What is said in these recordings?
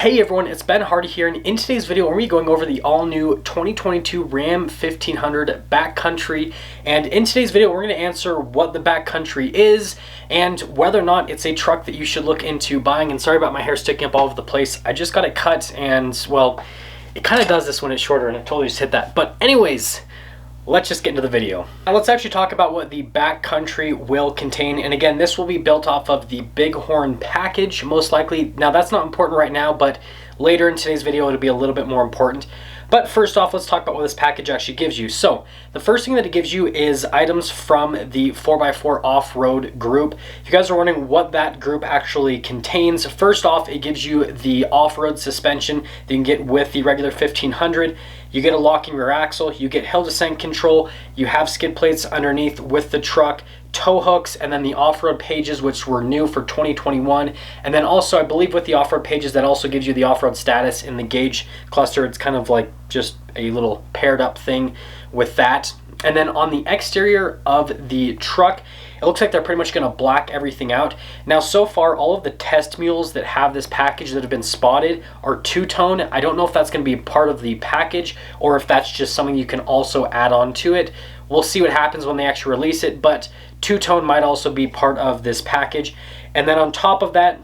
Hey everyone, it's Ben Hardy here, and in today's video we're going to be going over the all-new 2022 Ram 1500 Backcountry. And in today's video we're going to answer what the Backcountry is and whether or not it's a truck that you should look into buying. And sorry about my hair sticking up all over the place. I just got it cut and, well, it kind of does this when it's shorter, and it totally just hit that. But anyways, let's just get into the video. Now let's actually talk about what the Backcountry will contain. And again, this will be built off of the Bighorn package, most likely. Now that's not important right now, but later in today's video it'll be a little bit more important. But first off, let's talk about what this package actually gives you. So the first thing that it gives you is items from the 4x4 off-road group. If you guys are wondering what that group actually contains, first off, it gives you the off-road suspension that you can get with the regular 1500. You get a locking rear axle, you get hill descent control, you have skid plates underneath with the truck, tow hooks, and then the off-road pages, which were new for 2021. And then also, I believe with the off-road pages, that also gives you the off-road status in the gauge cluster. It's kind of like just a little paired up thing with that. And then on the exterior of the truck, it looks like they're pretty much going to black everything out. Now, so far, all of the test mules that have this package that have been spotted are two-tone. I don't know if that's going to be part of the package or if that's just something you can also add on to it. We'll see what happens when they actually release it, but two-tone might also be part of this package. And then on top of that,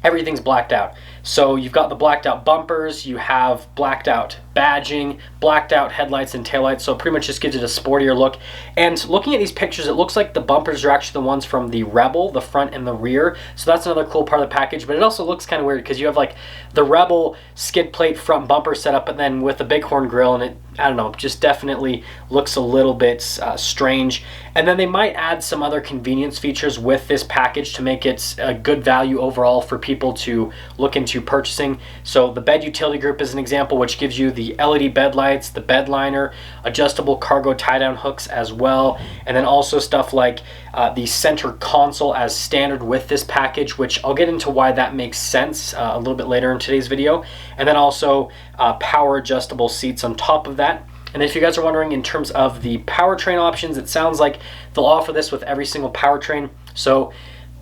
everything's blacked out. So you've got the blacked out bumpers, you have blacked out badging, blacked out headlights and taillights, so it pretty much just gives it a sportier look. And looking at these pictures, it looks like the bumpers are actually the ones from the Rebel, the front and the rear. So that's another cool part of the package, but it also looks kind of weird because you have like the Rebel skid plate front bumper setup, but then with the Bighorn grill, and it, I don't know, just definitely looks a little bit strange. And then they might add some other convenience features with this package to make it a good value overall for people to look into purchasing. So the bed utility group is an example, which gives you the LED bed lights, the bed liner, adjustable cargo tie-down hooks as well, and then also stuff like the center console as standard with this package, which I'll get into why that makes sense a little bit later in today's video. And then also power adjustable seats on top of that. And if you guys are wondering in terms of the powertrain options, it sounds like they'll offer this with every single powertrain. So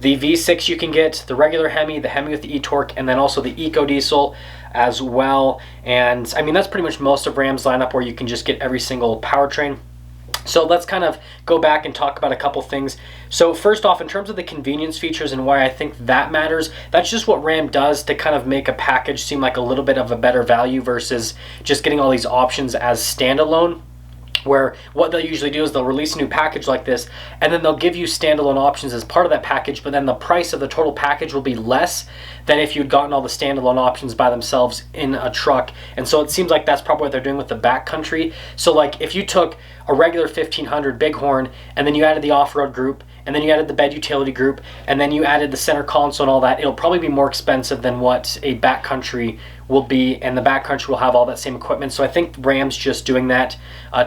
the V6 you can get, the regular Hemi, the Hemi with the e-torque, and then also the EcoDiesel as well. And I mean, that's pretty much most of Ram's lineup where you can just get every single powertrain. So let's kind of go back and talk about a couple things. So first off, in terms of the convenience features and why I think that matters, that's just what Ram does to kind of make a package seem like a little bit of a better value versus just getting all these options as standalone. Where what they'll usually do is they'll release a new package like this, and then they'll give you standalone options as part of that package, but then the price of the total package will be less than if you'd gotten all the standalone options by themselves in a truck. And so it seems like that's probably what they're doing with the Backcountry. So like if you took a regular 1500 Bighorn and then you added the off-road group, and then you added the bed utility group, and then you added the center console and all that, it'll probably be more expensive than what a Backcountry will be, and the Backcountry will have all that same equipment. So I think Ram's just doing that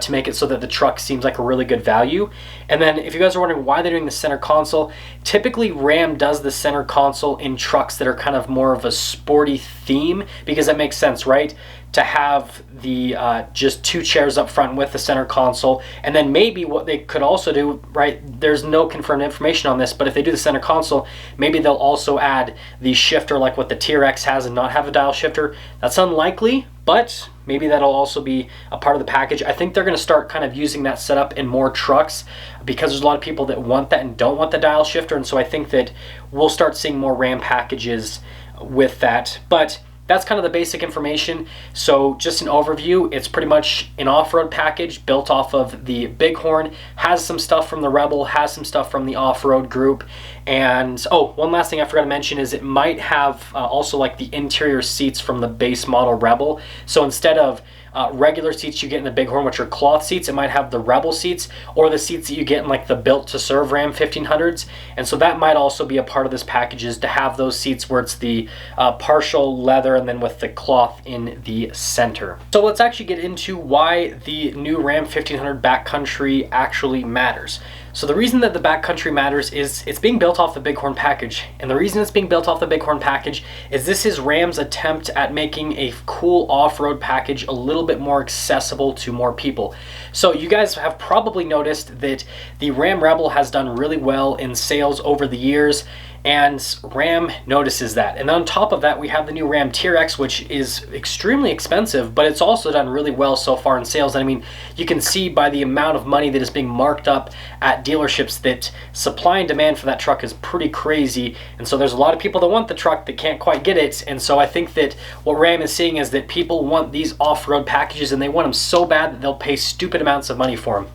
to make it so that the truck seems like a really good value. And then if you guys are wondering why they're doing the center console, typically Ram does the center console in trucks that are kind of more of a sporty theme, because that makes sense, right? To have the just two chairs up front with the center console. And then maybe what they could also do, right, there's no confirmed information on this, but if they do the center console, maybe they'll also add the shifter like what the TRX has and not have a dial shifter. That's unlikely, but maybe that'll also be a part of the package. I think they're going to start kind of using that setup in more trucks because there's a lot of people that want that and don't want the dial shifter. And so I think that we'll start seeing more Ram packages with that. But that's kind of the basic information. So just an overview, it's pretty much an off-road package built off of the Bighorn, has some stuff from the Rebel, has some stuff from the off-road group. And oh, one last thing I forgot to mention is it might have also like the interior seats from the base model Rebel. So instead of regular seats you get in the Bighorn, which are cloth seats, it might have the Rebel seats or the seats that you get in like the built to serve Ram 1500s. And so that might also be a part of this package, is to have those seats where it's the partial leather and then with the cloth in the center. So let's actually get into why the new Ram 1500 Backcountry actually matters. So the reason that the Backcountry matters is it's being built off the Bighorn package. And the reason it's being built off the Bighorn package is this is Ram's attempt at making a cool off-road package a little bit more accessible to more people. So you guys have probably noticed that the Ram Rebel has done really well in sales over the years. and Ram notices that. And on top of that, we have the new Ram TRX, which is extremely expensive, but it's also done really well so far in sales. And I mean, you can see by the amount of money that is being marked up at dealerships that supply and demand for that truck is pretty crazy. And so there's a lot of people that want the truck that can't quite get it. And so I think that what Ram is seeing is that people want these off-road packages, and they want them so bad that they'll pay stupid amounts of money for them.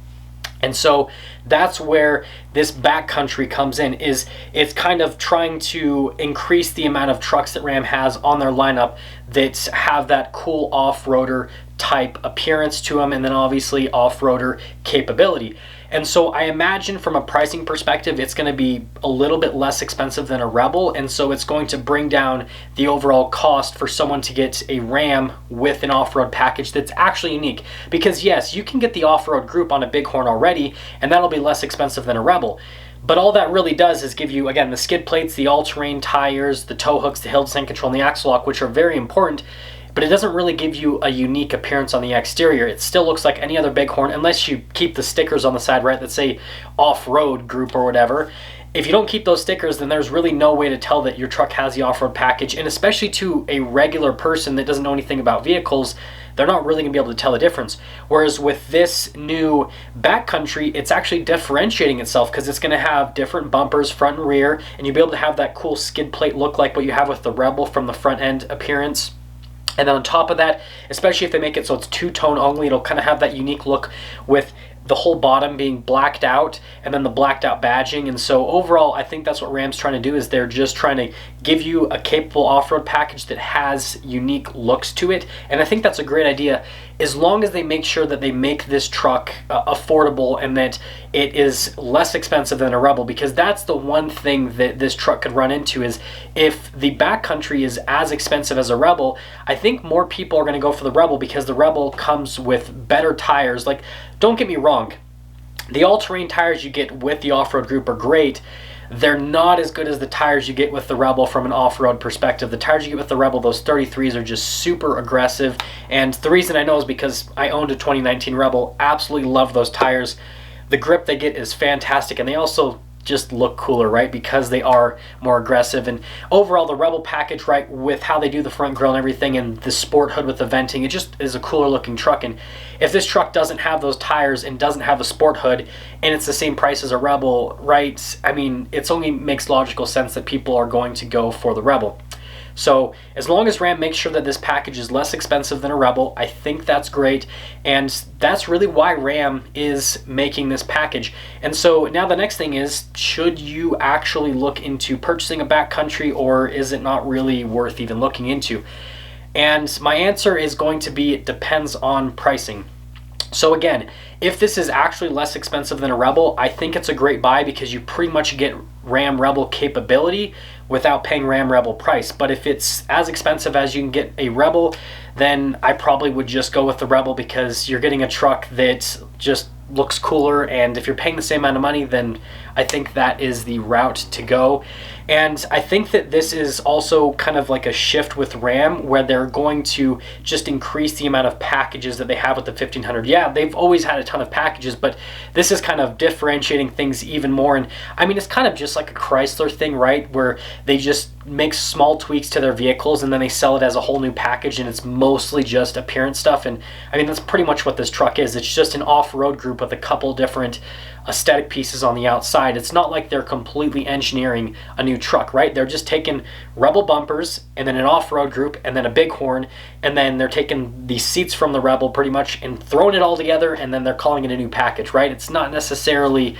And so that's where this backcountry comes in, is it's kind of trying to increase the amount of trucks that Ram has on their lineup that have that cool off-roader type appearance to them, and then obviously off-roader capability. And so I imagine from a pricing perspective, it's going to be a little bit less expensive than a Rebel, and so it's going to bring down the overall cost for someone to get a Ram with an off-road package that's actually unique. Because yes, you can get the off-road group on a Bighorn already, and that'll be less expensive than a Rebel. But all that really does is give you, again, the skid plates, the all-terrain tires, the tow hooks, the hill descent control, and the axle lock, which are very important. But it doesn't really give you a unique appearance on the exterior. It still looks like any other Bighorn, unless you keep the stickers on the side, right, that say off-road group or whatever. If you don't keep those stickers, then there's really no way to tell that your truck has the off-road package. And especially to a regular person that doesn't know anything about vehicles, they're not really going to be able to tell the difference. Whereas with this new backcountry, it's actually differentiating itself, because it's going to have different bumpers, front and rear, and you'll be able to have that cool skid plate look like what you have with the Rebel from the front end appearance. And then on top of that, especially if they make it so it's two-tone only, it'll kind of have that unique look with the whole bottom being blacked out and then the blacked out badging. And so overall, I think that's what Ram's trying to do, is they're just trying to give you a capable off-road package that has unique looks to it. And I think that's a great idea, as long as they make sure that they make this truck affordable and that it is less expensive than a Rebel. Because that's the one thing that this truck could run into, is if the backcountry is as expensive as a Rebel, I think more people are going to go for the Rebel, because the Rebel comes with better tires. Like, don't get me wrong, the all-terrain tires you get with the off-road group are great. They're not as good as the tires you get with the Rebel from an off-road perspective. The tires you get with the Rebel, those 33s, are just super aggressive. And the reason I know is because I owned a 2019 Rebel. Absolutely love those tires. The grip they get is fantastic, and they also just look cooler, right, because they are more aggressive. And overall, the Rebel package, right, with how they do the front grille and everything, and the sport hood with the venting, it just is a cooler looking truck. And if this truck doesn't have those tires and doesn't have a sport hood, and it's the same price as a Rebel, right, I mean, it only makes logical sense that people are going to go for the Rebel. So as long as Ram makes sure that this package is less expensive than a Rebel, I think that's great. And that's really why Ram is making this package. And so now the next thing is, should you actually look into purchasing a backcountry, or is it not really worth even looking into? And my answer is going to be, it depends on pricing. So again, if this is actually less expensive than a Rebel, I think it's a great buy, because you pretty much get Ram Rebel capability without paying Ram Rebel price. But if it's as expensive as you can get a Rebel, then I probably would just go with the Rebel, because you're getting a truck that just looks cooler, and if you're paying the same amount of money, then I think that is the route to go. And I think that this is also kind of like a shift with Ram, where they're going to just increase the amount of packages that they have with the 1500. Yeah, they've always had a ton of packages, but this is kind of differentiating things even more. And I mean, it's kind of just like a Chrysler thing, right, where they just make small tweaks to their vehicles and then they sell it as a whole new package, and it's mostly just appearance stuff. And I mean, that's pretty much what this truck is. It's just an off-road group with a couple different aesthetic pieces on the outside. It's not like they're completely engineering a new truck, right? They're just taking Rebel bumpers and then an off-road group and then a Bighorn, and then they're taking the seats from the Rebel pretty much and throwing it all together, and then they're calling it a new package, right? It's not necessarily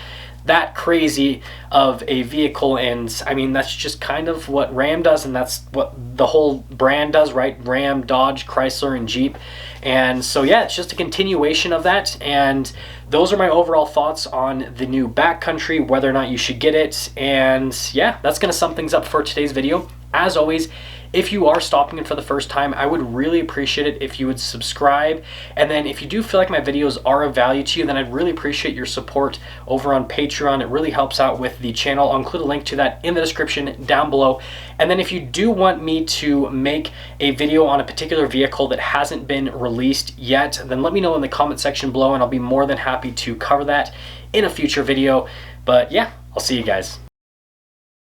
that crazy of a vehicle. And I mean, that's just kind of what Ram does, and that's what the whole brand does, right? Ram, Dodge, Chrysler, and Jeep. And so yeah, it's just a continuation of that. And those are my overall thoughts on the new backcountry, whether or not you should get it. And yeah, that's going to sum things up for today's video. As always, if you are stopping in for the first time, I would really appreciate it if you would subscribe. And then if you do feel like my videos are of value to you, then I'd really appreciate your support over on Patreon. It really helps out with the channel. I'll include a link to that in the description down below. And then if you do want me to make a video on a particular vehicle that hasn't been released yet, then let me know in the comment section below, and I'll be more than happy to cover that in a future video. But yeah, I'll see you guys.